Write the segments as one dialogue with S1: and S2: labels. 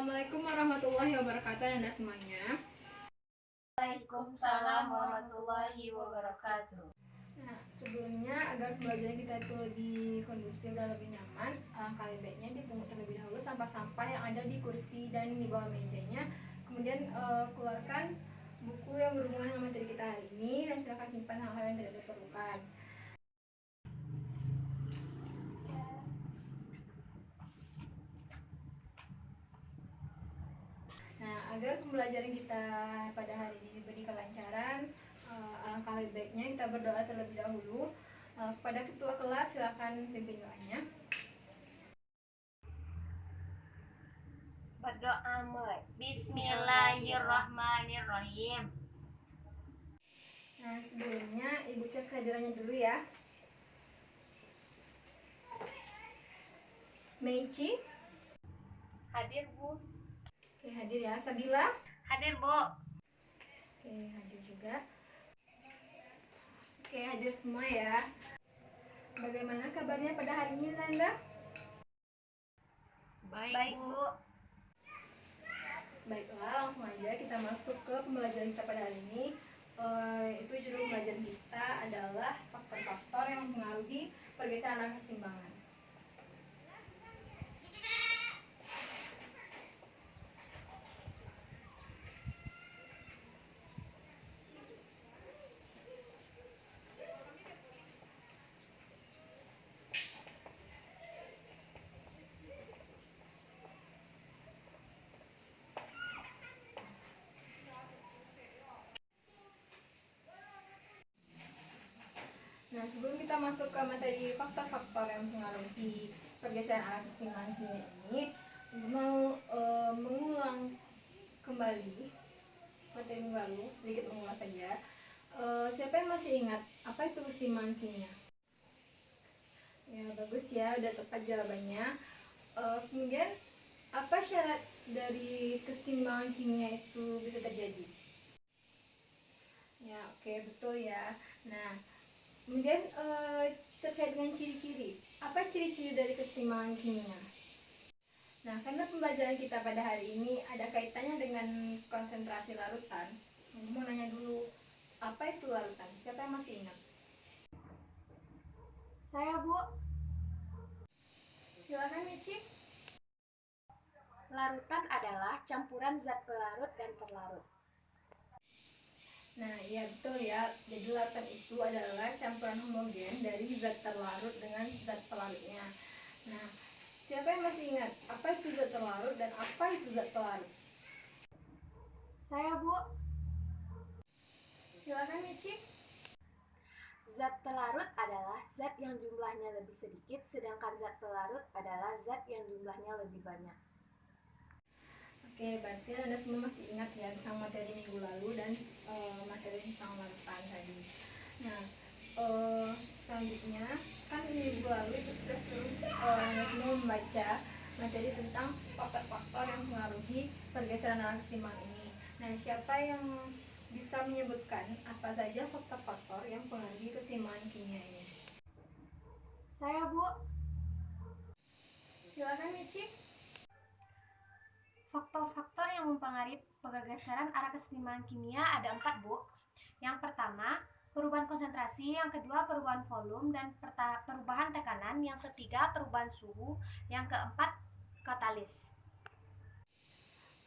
S1: Assalamualaikum warahmatullahi wabarakatuh Anda semuanya.
S2: Waalaikumsalam warahmatullahi wabarakatuh.
S1: Nah, sebelumnya agar pembelajaran kita itu lebih kondusif dan lebih nyaman, alangkah lebih baiknya dipungut terlebih dahulu sampah-sampah yang ada di kursi dan di bawah mejanya. Kemudian keluarkan buku yang berhubungan dengan materi kita hari ini dan silakan simpan hal-hal yang tidak diperlukan. Nah, agar pembelajaran kita pada hari ini diberi kelancaran, alangkah lebih baiknya kita berdoa terlebih dahulu. Kepada ketua kelas silakan pimpin doanya.
S2: Berdoa mulai. Bismillahirrahmanirrahim.
S1: Nah, sebelumnya Ibu cek kehadirannya dulu ya. Meici
S2: Hadir, Bu.
S1: Oke, hadir ya. Sabila
S2: Hadir, Bu.
S1: Oke, hadir juga. Oke, hadir semua ya. Bagaimana kabarnya pada hari ini, Nanda?
S2: Baik, Bu.
S1: Baiklah, langsung aja kita masuk ke pembelajaran kita pada hari ini. Itu judul pembelajaran kita adalah faktor-faktor yang mempengaruhi pergeseran arah keseimbangan. Nah, sebelum kita masuk ke materi faktor-faktor yang mempengaruhi pergeseran arah keseimbangan kimia ini, mau mengulang kembali materi minggu lalu, sedikit mengulas saja. Siapa yang masih ingat apa itu keseimbangan kimia? Ya, bagus ya, udah tepat jawabannya. Kemudian, apa syarat dari keseimbangan kimia itu bisa terjadi? Ya, oke, betul ya. Nah, kemudian terkait dengan ciri-ciri, apa ciri-ciri dari keseimbangan kimia? Nah, karena pembelajaran kita pada hari ini ada kaitannya dengan konsentrasi larutan, aku mau nanya dulu, apa itu larutan? Siapa yang masih ingat?
S2: Saya, Bu.
S1: Silakan, Michi.
S2: Larutan adalah campuran zat pelarut dan perlarut.
S1: Nah, iya betul ya. Jadi larutan itu adalah campuran homogen dari zat terlarut dengan zat pelarutnya. Nah, siapa yang masih ingat apa itu zat terlarut dan apa itu zat pelarut?
S2: Saya, Bu.
S1: Silakan, Michi.
S2: Zat pelarut adalah zat yang jumlahnya lebih sedikit, sedangkan zat pelarut adalah zat yang jumlahnya lebih banyak.
S1: Oke, berarti Anda semua masih ingat ya tentang materi minggu lalu dan materi tentang larutan tadi. Nah, selanjutnya kan minggu lalu itu sudah suruh Anda semua membaca materi tentang faktor-faktor yang mempengaruhi pergeseran arah keseimbangan ini. Nah, siapa yang bisa menyebutkan apa saja faktor-faktor yang mempengaruhi keseimbangan kimia ini?
S2: Saya, Bu.
S1: Silakan, Michi.
S2: Faktor-faktor yang mempengaruhi pergeseran arah keseimbangan kimia ada 4, Bu. Yang pertama, perubahan konsentrasi, yang kedua perubahan volume dan perubahan tekanan, yang ketiga perubahan suhu, yang keempat katalis.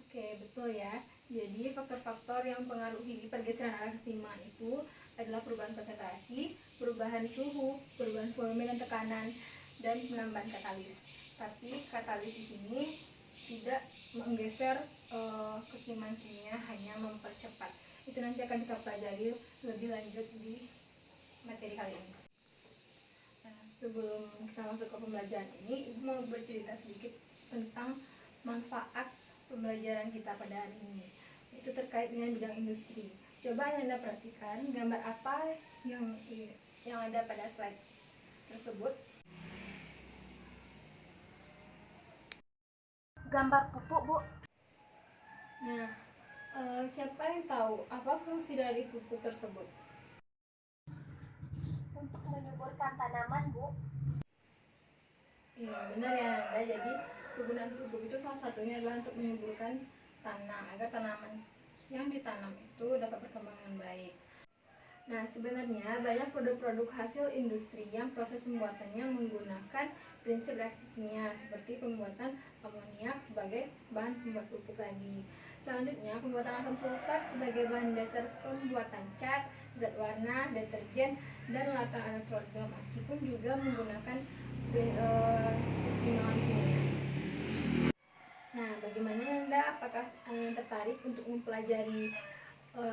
S1: Oke, betul ya. Jadi faktor-faktor yang mempengaruhi pergeseran arah keseimbangan itu adalah perubahan konsentrasi, perubahan suhu, perubahan volume dan tekanan, dan penambahan katalis. Tapi katalis di sini tidak menggeser keseimbangan kimia, hanya mempercepat. Itu nanti akan kita pelajari lebih lanjut di materi kali ini. Nah, sebelum kita masuk ke pembelajaran ini, Ibu mau bercerita sedikit tentang manfaat pembelajaran kita pada hari ini. Itu terkait dengan bidang industri. Coba Anda perhatikan gambar apa yang ada pada slide tersebut.
S2: Gambar pupuk, Bu.
S1: Nah, siapa yang tahu apa fungsi dari pupuk tersebut?
S2: Untuk menyuburkan tanaman, Bu.
S1: Iya, benar ya Nanda. Jadi kegunaan pupuk itu salah satunya adalah untuk menyuburkan tanah agar tanaman yang ditanam itu dapat berkembang dengan baik. Nah, sebenarnya banyak produk-produk hasil industri yang proses pembuatannya menggunakan prinsip reaksi kimia seperti pembuatan amoniak sebagai bahan pembuat pupuk tadi. Selanjutnya, pembuatan asam sulfat sebagai bahan dasar pembuatan cat, zat warna, deterjen, dan larutan elektrolit dalam aki pun juga menggunakan keseimbangan kimia. Nah, bagaimana Anda? Apakah Anda tertarik untuk mempelajari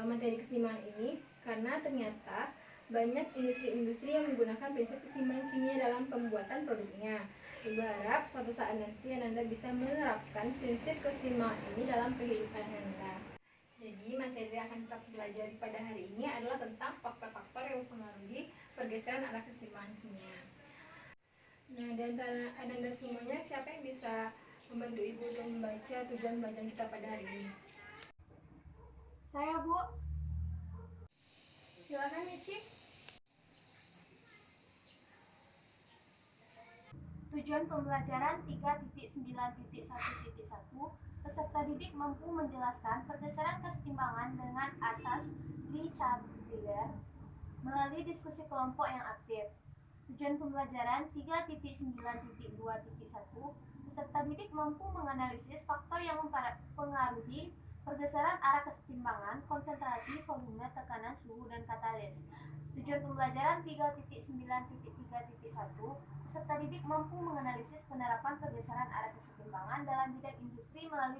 S1: materi keseimbangan ini? Karena ternyata banyak industri-industri yang menggunakan prinsip keseimbangan kimia dalam pembuatan produknya. Ibu harap suatu saat nanti Anda bisa menerapkan prinsip keseimbangan ini dalam kehidupan Anda. Jadi materi yang akan kita pelajari pada hari ini adalah tentang faktor-faktor yang mempengaruhi pergeseran arah keseimbangan kimia. Nah, di antara Anda semuanya, siapa yang bisa membantu Ibu untuk membaca tujuan bacaan kita pada hari ini?
S2: Saya, Bu.
S1: Silakan, Michi.
S2: Tujuan pembelajaran 3.9.1.1, peserta didik mampu menjelaskan pergeseran keseimbangan dengan asas Le Chatelier melalui diskusi kelompok yang aktif. Tujuan pembelajaran 3.9.2.1, peserta didik mampu menganalisis faktor yang mempengaruhi pergeseran arah keseimbangan, konsentrasi, volume, tekanan, suhu, dan katalis. Tujuan pembelajaran 3.9.3.1, peserta didik mampu menganalisis penerapan pergeseran arah keseimbangan dalam bidang industri melalui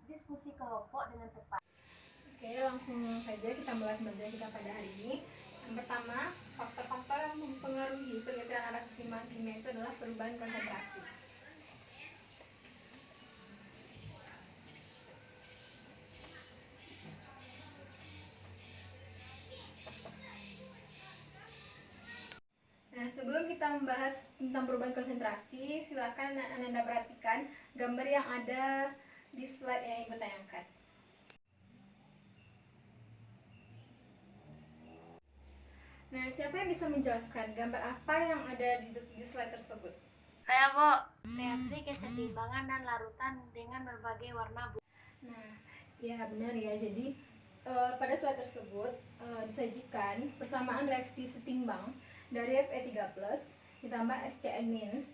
S2: diskusi kelompok dengan tepat.
S1: Oke, langsung saja kita mulai pembelajaran kita pada hari ini. Yang pertama, faktor-faktor yang mempengaruhi pergeseran arah keseimbangan kimia itu adalah perubahan konsentrasi. Nah, sebelum kita membahas tentang perubahan konsentrasi, silakan Anda perhatikan gambar yang ada di slide yang Ibu tayangkan. Nah, siapa yang bisa menjelaskan gambar apa yang ada di slide tersebut?
S2: Saya, Bu. Reaksi kesetimbangan dan larutan dengan berbagai warna, Bu.
S1: Nah, ya benar ya. Jadi pada slide tersebut disajikan persamaan reaksi setimbang dari Fe3+ ditambah SCN-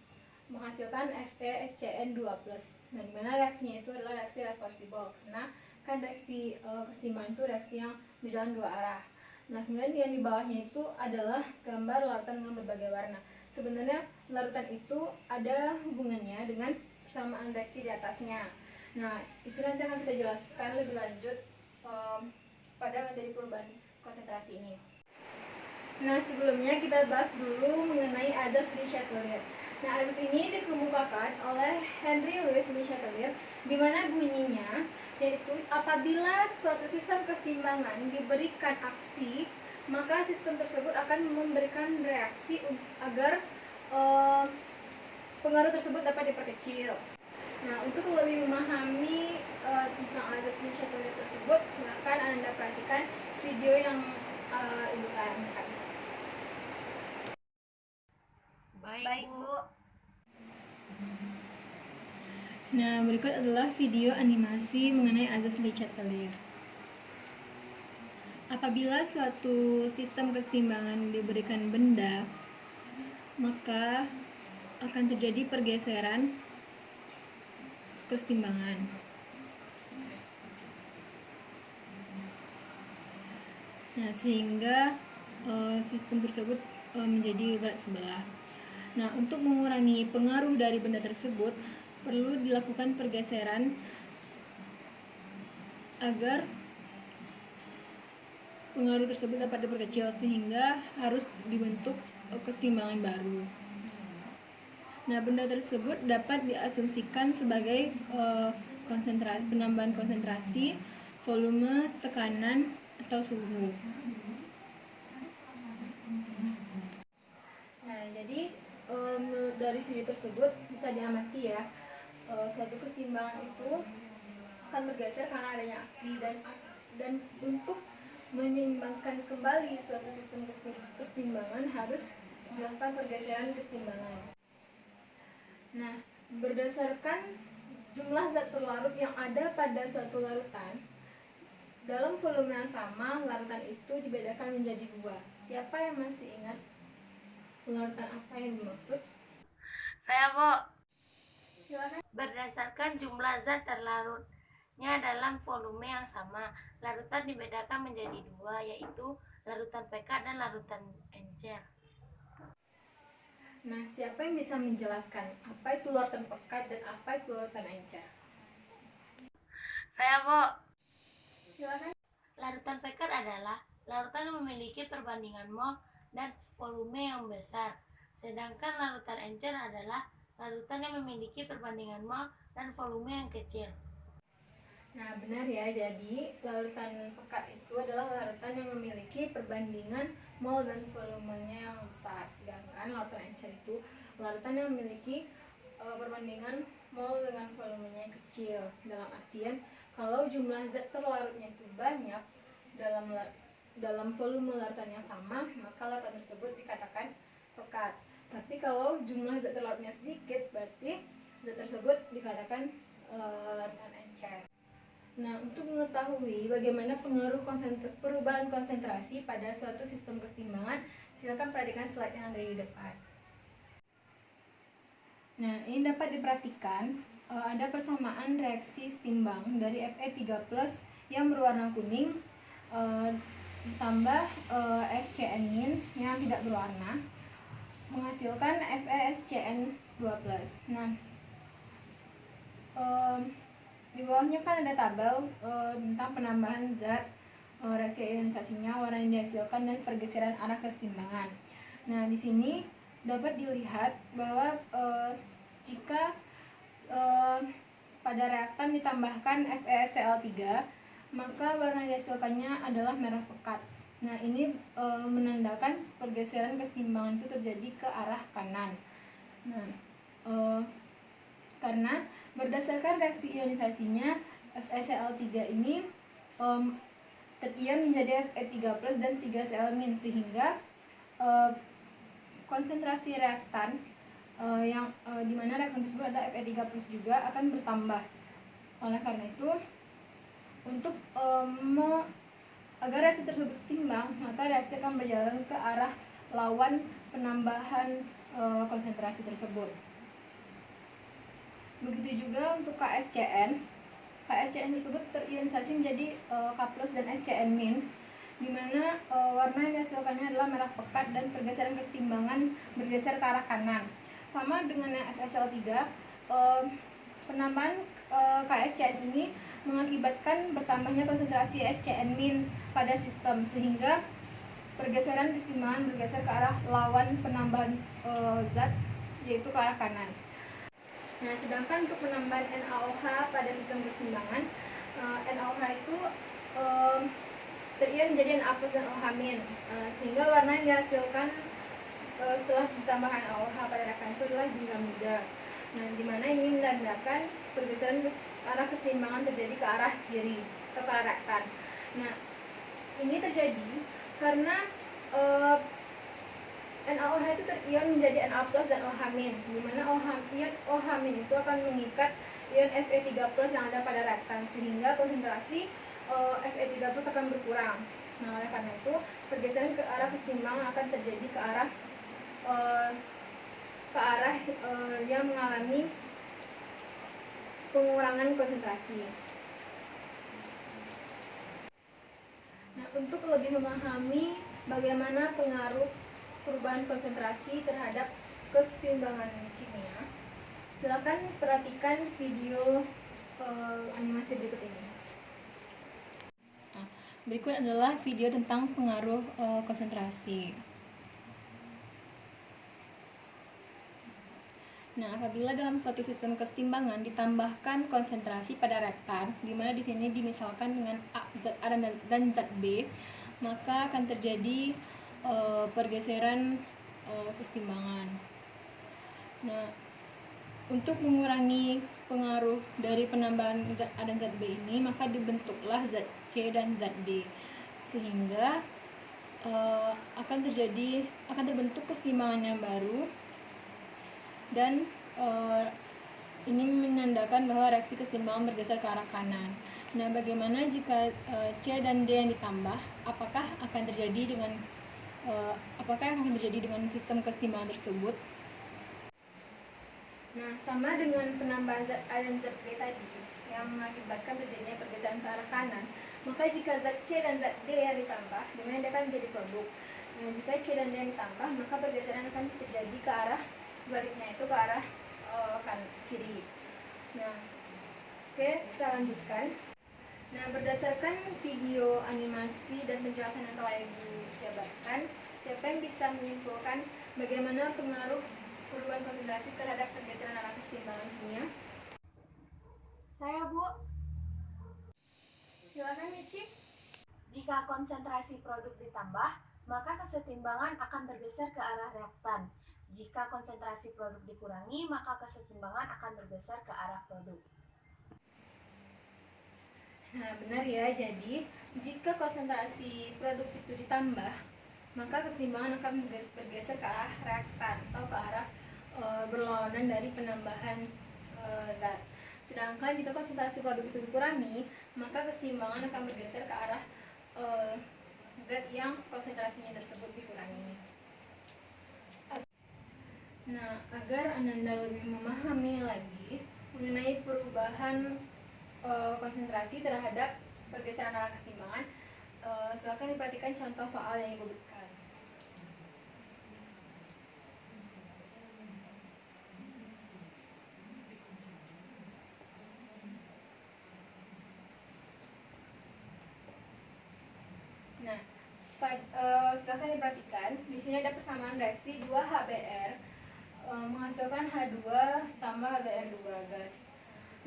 S1: menghasilkan FeSCN2+. Nah, di mana reaksinya itu adalah reaksi reversible karena kan reaksi kesetimbangan itu reaksi yang berjalan dua arah. Nah, kemudian yang di bawahnya itu adalah gambar larutan dengan berbagai warna. Sebenarnya larutan itu ada hubungannya dengan persamaan reaksi di atasnya. Nah, itu nanti akan kita jelaskan lebih lanjut pada materi perubahan konsentrasi ini. Nah, sebelumnya kita bahas dulu mengenai azas Le Chatelier. Nah, azas ini dikemukakan oleh Henry Louis Le Chatelier, di mana bunyinya yaitu apabila suatu sistem keseimbangan diberikan aksi, maka sistem tersebut akan memberikan reaksi agar pengaruh tersebut dapat diperkecil. Nah, untuk lebih memahami tentang azas Le Chatelier tersebut, silakan Anda perhatikan video yang Ibu tayangkan.
S2: Baik, Bu.
S1: Nah, berikut adalah video animasi mengenai azas Le Chatelier. Apabila suatu sistem keseimbangan diberikan benda, maka akan terjadi pergeseran keseimbangan. Nah, sehingga sistem tersebut menjadi berat sebelah. Nah, untuk mengurangi pengaruh dari benda tersebut, perlu dilakukan pergeseran agar pengaruh tersebut dapat diperkecil, sehingga harus dibentuk keseimbangan baru. Nah, benda tersebut dapat diasumsikan sebagai penambahan konsentrasi, volume, tekanan, atau suhu. Nah, jadi dari video tersebut bisa diamati ya, suatu keseimbangan itu akan bergeser karena adanya aksi, dan untuk menyeimbangkan kembali suatu sistem keseimbangan harus dilakukan pergeseran keseimbangan. Nah, Berdasarkan jumlah zat terlarut yang ada pada suatu larutan, dalam volume yang sama, larutan itu dibedakan menjadi dua. Siapa yang masih ingat larutan apa yang dimaksud?
S3: Saya, Bu.
S1: Silakan.
S3: Berdasarkan jumlah zat terlarutnya dalam volume yang sama, larutan dibedakan menjadi dua, yaitu larutan pekat dan larutan encer.
S1: Nah, siapa yang bisa menjelaskan apa itu larutan pekat dan apa itu larutan encer?
S3: Saya, Bu.
S1: Silakan.
S3: Larutan pekat adalah larutan yang memiliki perbandingan mol dan volume yang besar, sedangkan larutan encer adalah larutan yang memiliki perbandingan mol dan volume yang kecil.
S1: Nah, benar ya. Jadi, larutan pekat itu adalah larutan yang memiliki perbandingan mol dan volumenya yang besar. Sedangkan larutan encer itu larutan yang memiliki perbandingan mol dengan volumenya yang kecil. Dalam artian, kalau jumlah zat terlarutnya itu banyak dalam volume larutan yang sama, maka larutan tersebut dikatakan pekat. Tapi kalau jumlah zat terlarutnya sedikit, berarti zat tersebut dikatakan larutan encer. Nah, untuk mengetahui bagaimana pengaruh perubahan konsentrasi pada suatu sistem keseimbangan, silakan perhatikan slide yang ada di depan. Nah, ini dapat diperhatikan ada persamaan reaksi setimbang dari Fe3+ yang berwarna kuning ditambah SCN- yang tidak berwarna menghasilkan FeSCN2+. Nah, di bawahnya kan ada tabel tentang penambahan zat, reaksi ionisasinya, warna yang dihasilkan, dan pergeseran arah kesetimbangan. Nah, di sini dapat dilihat bahwa jika pada reaktan ditambahkan FeSCl3, maka warna yang dihasilkannya adalah merah pekat. Nah, ini menandakan pergeseran kesetimbangan itu terjadi ke arah kanan. Nah, karena berdasarkan reaksi ionisasinya, FeCl3 ini terion menjadi Fe3+ dan 3Cl-, sehingga konsentrasi reaktan yang dimana reaktan tersebut ada Fe3+ juga akan bertambah. Oleh karena itu, untuk agar reaksi tersebut setimbang, maka reaksi akan berjalan ke arah lawan penambahan konsentrasi tersebut. Begitu juga untuk KSCN. KSCN tersebut terionisasi menjadi K+ dan SCN-, di mana warna yang dihasilkannya adalah merah pekat dan pergeseran kesetimbangan bergeser ke arah kanan. Sama dengan yang FeCl3, penambahan KSCN ini mengakibatkan bertambahnya konsentrasi SCN- pada sistem, sehingga pergeseran kesetimbangan bergeser ke arah lawan penambahan zat, yaitu ke arah kanan. Nah, sedangkan untuk penambahan NaOH pada sistem kesetimbangan, NaOH itu terion menjadi Na+ dan OH-, sehingga warna yang dihasilkan setelah ditambahkan NaOH pada reaktan itu adalah jingga muda. Nah, dimana ini menandakan pergeseran arah kesetimbangan terjadi ke arah kiri atau ke arah reaktan. Nah, ini terjadi karena NaOH itu terion menjadi Na+ dan OH-, di mana OH- itu akan mengikat ion Fe3+ yang ada pada reaktan, sehingga konsentrasi Fe3+ akan berkurang. Nah, oleh karena itu, pergeseran ke arah kesetimbangan akan terjadi ke arah yang mengalami pengurangan konsentrasi. Nah, untuk lebih memahami bagaimana pengaruh perubahan konsentrasi terhadap kesetimbangan kimia, silakan perhatikan video animasi berikut ini. Nah, berikut adalah video tentang pengaruh konsentrasi. Nah, apabila dalam suatu sistem kesetimbangan ditambahkan konsentrasi pada reaktan, di mana di sini dimisalkan dengan zat A dan zat B, maka akan terjadi pergeseran kesetimbangan. Nah, untuk mengurangi pengaruh dari penambahan zat A dan zat B ini, maka dibentuklah zat C dan zat D, sehingga akan terbentuk kesetimbangan yang baru, dan Ini menandakan bahwa reaksi kesetimbangan bergeser ke arah kanan. Nah, bagaimana jika C dan D yang ditambah? Apakah akan terjadi dengan sistem kesetimbangan tersebut? Nah, sama dengan penambahan zat A dan zat B tadi yang mengakibatkan terjadinya pergeseran ke arah kanan, maka jika zat C dan zat D yang ditambah, dimana dia akan menjadi produk. Nah, jika C dan D yang ditambah, maka pergeseran akan terjadi ke arah sebaliknya, itu ke arah kiri. Nah, oke, kita lanjutkan. Nah, berdasarkan video animasi dan penjelasan yang telah Ibu jabarkan, siapa yang bisa menyimpulkan bagaimana pengaruh perubahan konsentrasi terhadap pergeseran arah kesetimbangan kimia?
S2: Saya, Bu.
S1: Silakan, Michi.
S2: Jika konsentrasi produk ditambah, maka kesetimbangan akan bergeser ke arah reaktan. Jika konsentrasi produk dikurangi, maka kesetimbangan akan bergeser ke arah produk.
S1: Nah, benar ya. Jadi, jika konsentrasi produk itu ditambah, maka kesetimbangan akan bergeser ke arah reaktan atau ke arah berlawanan dari penambahan zat. Sedangkan jika konsentrasi produk itu dikurangi, maka kesetimbangan akan bergeser ke arah zat yang konsentrasinya tersebut dikurangi. Nah, agar Ananda lebih memahami lagi mengenai perubahan konsentrasi terhadap pergeseran arah kesetimbangan, silakan diperhatikan contoh soal yang Ibu berikan. Nah, silakan diperhatikan. Di sini ada persamaan reaksi 2HBr menghasilkan H2 tambah HBr2 gas.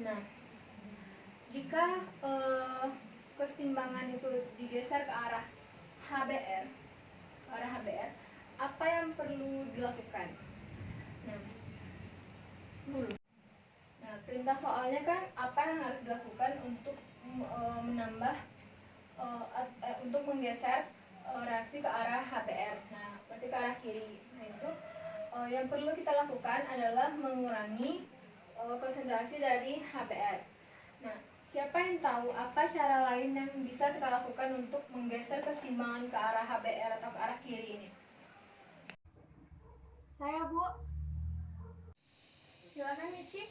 S1: Nah, jika kesetimbangan itu digeser ke arah HBr, apa yang perlu dilakukan? Nah, perintah soalnya kan apa yang harus dilakukan untuk menambah untuk menggeser reaksi ke arah HBr. Nah, berarti ke arah kiri. Nah, itu yang perlu kita lakukan adalah mengurangi konsentrasi dari HBr. Nah, siapa yang tahu apa cara lain yang bisa kita lakukan untuk menggeser kesetimbangan ke arah HBr atau ke arah kiri ini?
S2: Saya, Bu.
S1: Silakan, Michi.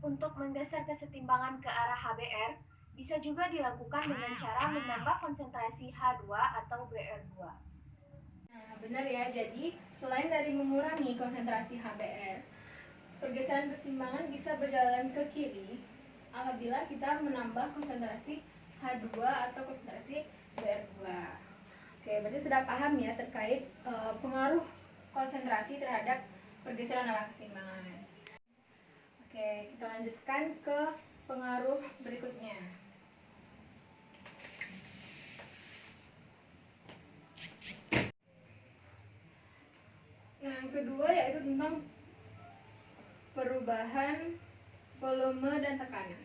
S2: Untuk menggeser kesetimbangan ke arah HBr, bisa juga dilakukan dengan cara menambah konsentrasi H2 atau Br2.
S1: Nah, benar ya. Jadi, selain dari mengurangi konsentrasi HBr, pergeseran kesetimbangan bisa berjalan ke kiri apabila kita menambah konsentrasi H2 atau konsentrasi Br2. Oke, berarti sudah paham ya terkait pengaruh konsentrasi terhadap pergeseran arah kesetimbangan. Oke, kita lanjutkan ke pengaruh berikutnya. Yang kedua yaitu tentang perubahan volume dan tekanan.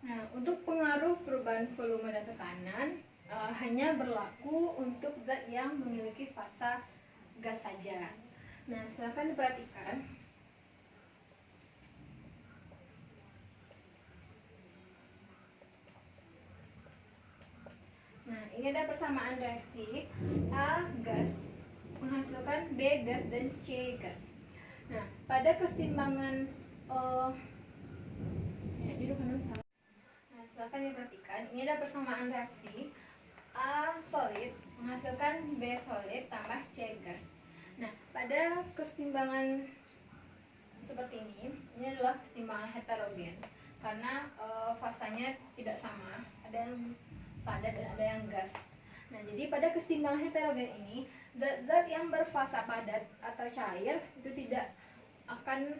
S1: Nah, untuk pengaruh perubahan volume dan tekanan hanya berlaku untuk zat yang memiliki fasa gas saja. Nah, silakan diperhatikan. Nah, ini ada persamaan reaksi A gas menghasilkan B gas dan C gas. Nah, pada kesetimbangan silakan diperhatikan. Ini ada persamaan reaksi A solid menghasilkan B solid tambah C gas. Nah, pada kesetimbangan seperti ini adalah kesetimbangan heterogen karena fasanya tidak sama, ada yang padat dan ada yang gas. Nah, jadi pada kesetimbangan heterogen ini, zat-zat yang berfasa padat atau cair itu tidak akan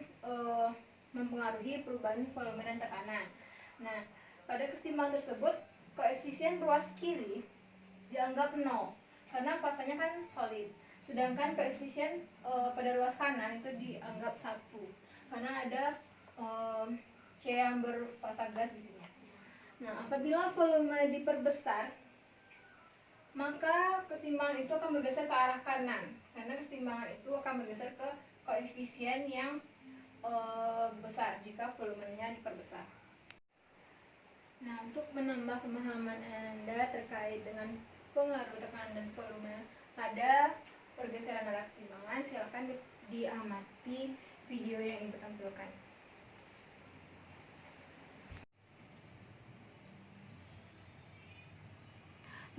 S1: mempengaruhi perubahan volume dan tekanan. Nah, pada kesetimbangan tersebut, koefisien ruas kiri dianggap 0 karena fasanya kan solid. Sedangkan koefisien pada ruas kanan itu dianggap 1 karena ada C yang berfasa gas di sini. Nah, apabila volume diperbesar, maka keseimbangan itu akan bergeser ke arah kanan, karena keseimbangan itu akan bergeser ke koefisien yang besar jika volumenya diperbesar. Nah, untuk menambah pemahaman Anda terkait dengan pengaruh tekanan dan volume pada pergeseran arah keseimbangan, silakan diamati video yang Ibu tampilkan.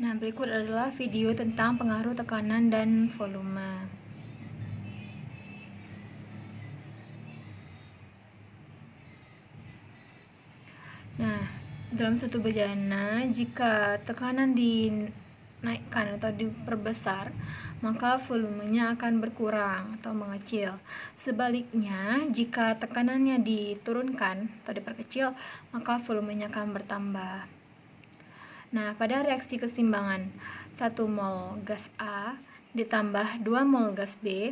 S1: Nah, berikut adalah video tentang pengaruh tekanan dan volume. Nah, dalam satu bejana, jika tekanan dinaikkan atau diperbesar, maka volumenya akan berkurang atau mengecil. Sebaliknya, jika tekanannya diturunkan atau diperkecil, maka volumenya akan bertambah. Nah, pada reaksi keseimbangan 1 mol gas A ditambah 2 mol gas B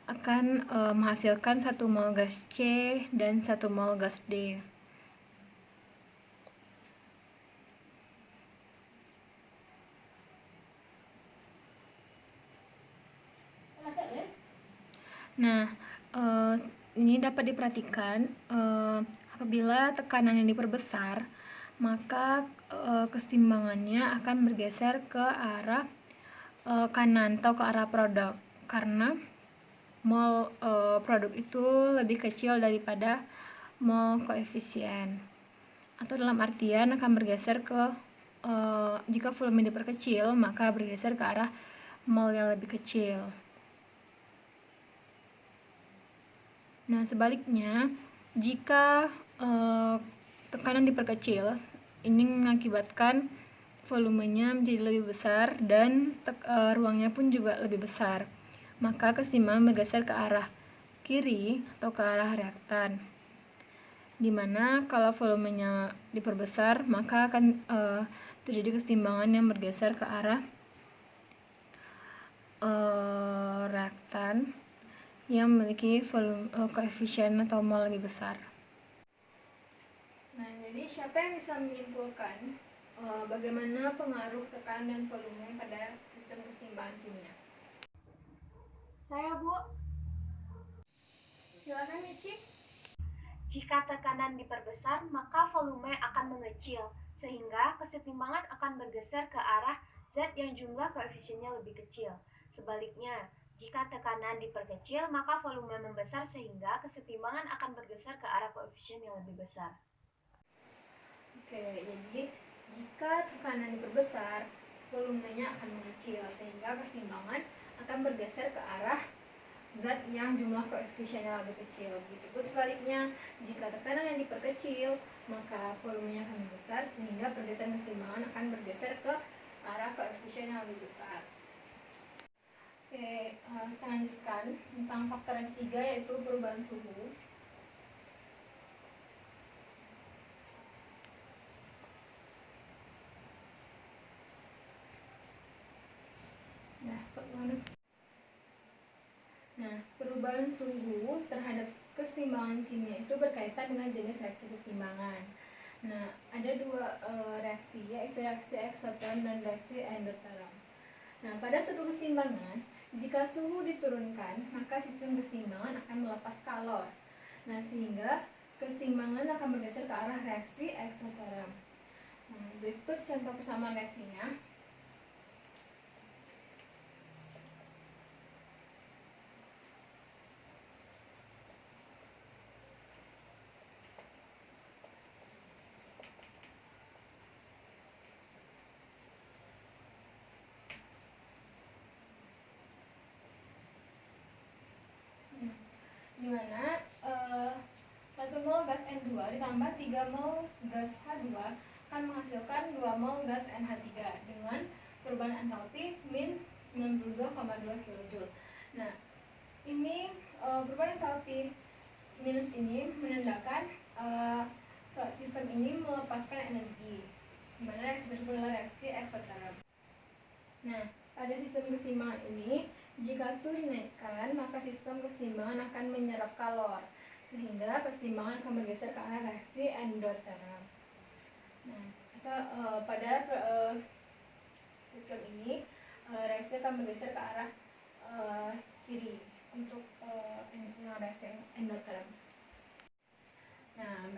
S1: akan menghasilkan 1 mol gas C dan 1 mol gas D. Nah, ini dapat diperhatikan apabila tekanan yang diperbesar, maka keseimbangannya akan bergeser ke arah kanan atau ke arah produk, karena mol produk itu lebih kecil daripada mol koefisien, atau dalam artian akan bergeser ke jika volume diperkecil, maka bergeser ke arah mol yang lebih kecil. Nah, sebaliknya, jika tekanan diperkecil, ini mengakibatkan volumenya menjadi lebih besar dan ruangnya pun juga lebih besar. Maka keseimbangan bergeser ke arah kiri atau ke arah reaktan. Dimana kalau volumenya diperbesar, maka akan terjadi keseimbangan yang bergeser ke arah reaktan yang memiliki volume koefisien atau mol lebih besar. Nah, jadi siapa yang bisa menyimpulkan bagaimana pengaruh tekanan dan volume pada sistem keseimbangan kimia?
S2: Saya, Bu.
S1: Silakan, Michi.
S2: Jika tekanan diperbesar, maka volume akan mengecil, sehingga keseimbangan akan bergeser ke arah zat yang jumlah koefisiennya lebih kecil. Sebaliknya, jika tekanan diperkecil, maka volume membesar sehingga keseimbangan akan bergeser ke arah koefisien yang lebih besar.
S1: Oke, jadi jika tekanan diperbesar, volumenya akan mengecil sehingga keseimbangan akan bergeser ke arah zat yang jumlah koefisiennya lebih kecil. Begitu sebaliknya, jika tekanan yang diperkecil, maka volumenya akan membesar sehingga pergeseran keseimbangan akan bergeser ke arah koefisien yang lebih besar. Oke, kita lanjutkan tentang faktor yang ketiga, yaitu perubahan suhu. Nah, perubahan suhu terhadap keseimbangan kimia itu berkaitan dengan jenis reaksi keseimbangan. Nah, ada dua reaksi, yaitu reaksi eksoterm dan reaksi endoterm. Nah, pada suatu keseimbangan, jika suhu diturunkan, maka sistem keseimbangan akan melepas kalor. Nah, sehingga keseimbangan akan bergeser ke arah reaksi eksoterm. Nah, berikut contoh persamaan reaksinya. Di mana 1 mol gas N2 ditambah 3 mol gas H2 akan menghasilkan 2 mol gas NH3 dengan perubahan entalpi min 92,2 kJ. Nah, ini perubahan entalpi minus ini menandakan sistem ini melepaskan energi, di mana reaksi tersebut adalah reaksi eksoterm. Nah, pada sistem keseimbangan ini, jika suhu dinaikkan, maka sistem keseimbangan akan menyerap kalor, sehingga keseimbangan akan bergeser ke arah reaksi endoterm. Nah, pada sistem ini reaksi akan bergeser ke arah kiri untuk reaksi endoterm. Nah,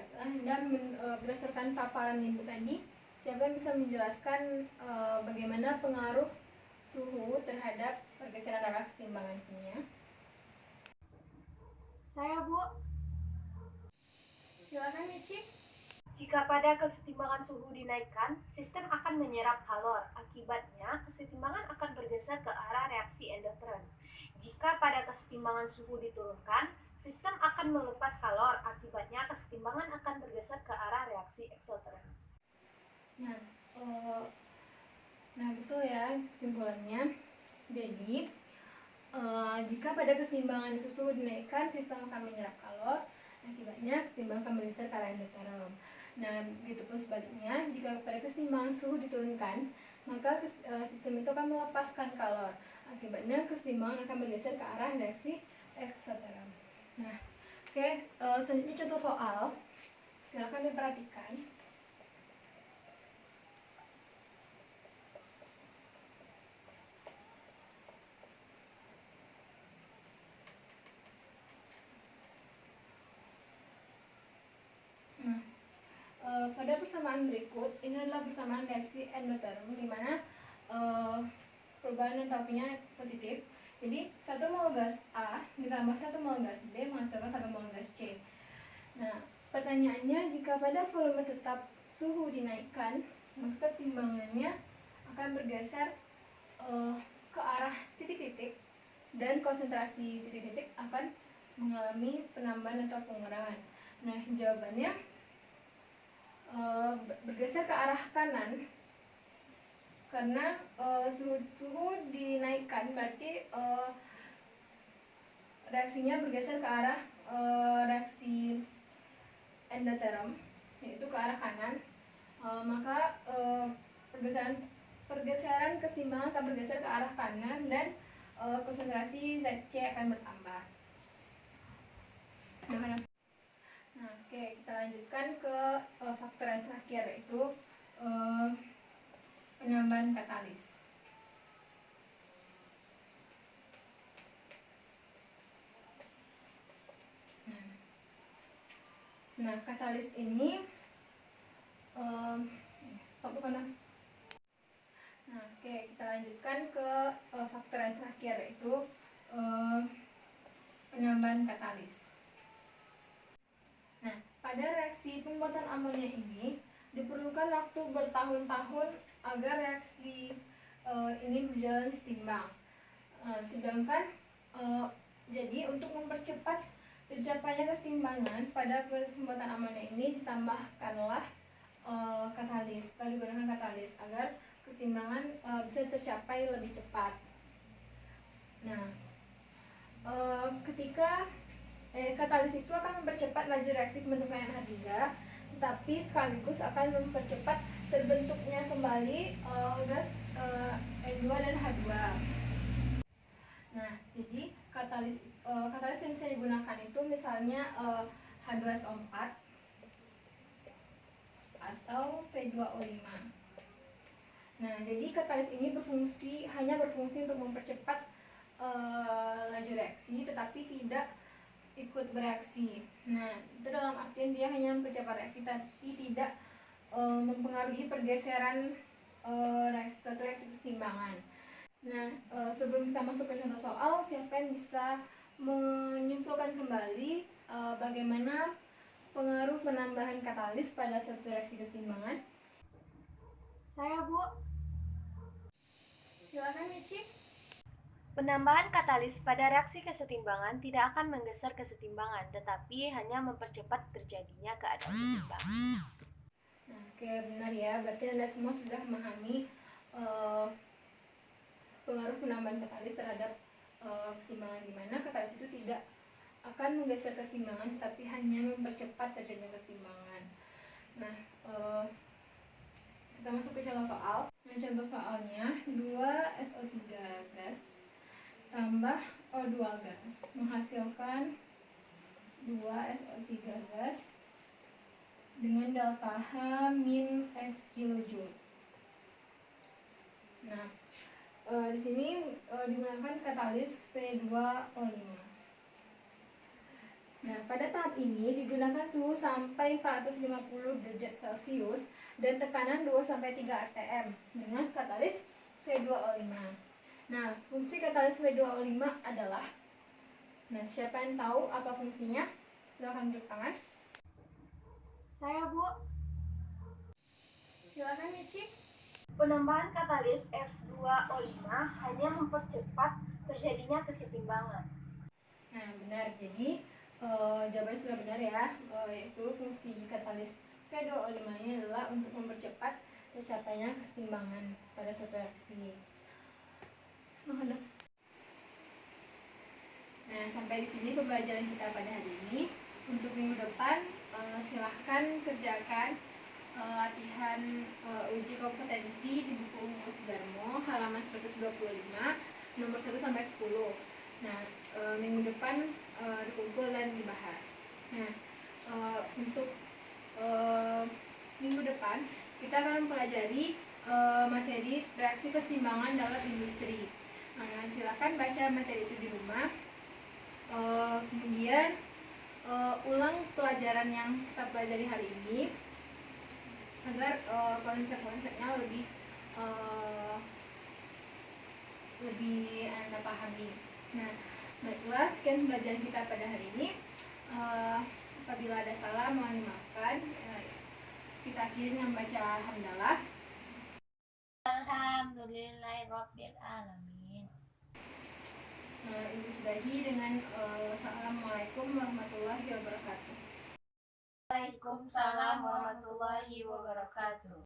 S1: dan berdasarkan paparan ibu tadi, siapa yang bisa menjelaskan bagaimana pengaruh suhu terhadap pergeseran arah kesetimbangan kimia?
S2: Saya, Bu.
S1: Silakan, Michi.
S2: Jika pada kesetimbangan suhu dinaikkan, sistem akan menyerap kalor. Akibatnya, kesetimbangan akan bergeser ke arah reaksi endotherm. Jika pada kesetimbangan suhu diturunkan, sistem akan melepas kalor. Akibatnya, kesetimbangan akan bergeser ke arah reaksi eksotherm.
S1: Nah, betul ya kesimpulannya. Jadi, jika pada kesetimbangan itu suhu dinaikkan, sistem akan menyerap kalor. Akibatnya, kesetimbangan akan bergeser ke arah endotherm. Nah, begitu pun sebaliknya, jika pada kesetimbangan suhu diturunkan, maka sistem itu akan melepaskan kalor. Akibatnya, kesetimbangan akan bergeser ke arah reaksi eksotherm. Nah, oke, selanjutnya contoh soal. Silakan diperhatikan. Pada persamaan berikut, ini adalah persamaan reaksi endotherm di mana perubahan entalpinya positif. Jadi 1 mol gas A ditambah 1 mol gas B menghasilkan 1 mol gas C. Nah, pertanyaannya, jika pada volume tetap suhu dinaikkan, maka kesetimbangannya akan bergeser ke arah titik-titik dan konsentrasi titik-titik akan mengalami penambahan atau pengurangan. Nah, jawabannya bergeser ke arah kanan karena suhu dinaikkan, berarti reaksinya bergeser ke arah reaksi endotherm, yaitu ke arah kanan. Maka pergeseran kesetimbangan akan bergeser ke arah kanan dan konsentrasi Zc akan bertambah. Nah, oke, kita lanjutkan ke faktor yang terakhir, yaitu penambahan katalis. Nah, katalis ini Nah, oke, kita lanjutkan ke faktor yang terakhir, yaitu penambahan katalis. Nah, pada reaksi pembuatan amonia ini diperlukan waktu bertahun-tahun agar reaksi ini berjalan setimbang. Sedangkan jadi untuk mempercepat tercapainya kesetimbangan pada proses pembuatan amonia ini ditambahkanlah katalis, atau digunakan katalis agar kesetimbangan bisa tercapai lebih cepat. Nah, ketika katalis itu akan mempercepat laju reaksi pembentukan NH3, tetapi sekaligus akan mempercepat terbentuknya kembali gas N2 dan H2. Nah, jadi katalis yang bisa digunakan itu misalnya H2SO4 atau V2O5. Nah, jadi katalis ini hanya berfungsi untuk mempercepat laju reaksi, tetapi tidak ikut bereaksi. Nah, itu dalam artian dia hanya mempercepat reaksi, tapi tidak mempengaruhi pergeseran suatu reaksi kesetimbangan. Nah, sebelum kita masuk ke contoh soal, siapa yang bisa menyimpulkan kembali bagaimana pengaruh penambahan katalis pada suatu reaksi kesetimbangan?
S2: Saya, Bu.
S1: Silakan, Michi.
S2: Penambahan katalis pada reaksi kesetimbangan tidak akan menggeser kesetimbangan, tetapi hanya mempercepat terjadinya keadaan setimbang.
S1: Nah, oke, benar ya. Berarti Anda semua sudah memahami pengaruh penambahan katalis terhadap kesetimbangan, di mana katalis itu tidak akan menggeser kesetimbangan, tetapi hanya mempercepat terjadinya kesetimbangan. Nah, kita masuk ke contoh soal. Nah, contoh soalnya 2SO3 gas tambah O2 gas menghasilkan 2SO3 gas dengan delta H min X kilojoule. Nah, di sini digunakan katalis P2O5. Nah, pada tahap ini digunakan suhu sampai 450 derajat Celcius dan tekanan 2-3 atm dengan katalis V2O5. Nah, fungsi katalis V2O5 adalah, nah, siapa yang tahu apa fungsinya? Silakan tunjuk tangan.
S2: Saya, Bu.
S1: Silakan, Michi.
S2: Penambahan katalis F2O5 hanya mempercepat terjadinya kesetimbangan.
S1: Nah, benar. Jadi, jawaban sudah benar ya, yaitu fungsi katalis V2O5 ini adalah untuk mempercepat tercapainya kesetimbangan pada suatu reaksi. Nah, sampai di sini pembelajaran kita pada hari ini. Untuk minggu depan, silahkan kerjakan latihan uji kompetensi di buku Unggul Sudarmo halaman 125 nomor 1 sampai 10. Nah, minggu depan dikumpul dan dibahas. Nah, untuk minggu depan kita akan mempelajari materi reaksi keseimbangan dalam industri. Nah, silakan baca materi itu di rumah. Kemudian ulang pelajaran yang kita pelajari hari ini agar konsep-konsepnya lebih Anda pahami. Nah, baiklah, sekian pembelajaran kita pada hari ini. Apabila ada salah mohon dimaafkan. Kita akhiri dengan baca hamdalah.
S3: Alhamdulillahirabbil alamin.
S1: Ibu sudahi dengan assalamualaikum warahmatullahi wabarakatuh.
S2: Waalaikumsalam warahmatullahi wabarakatuh.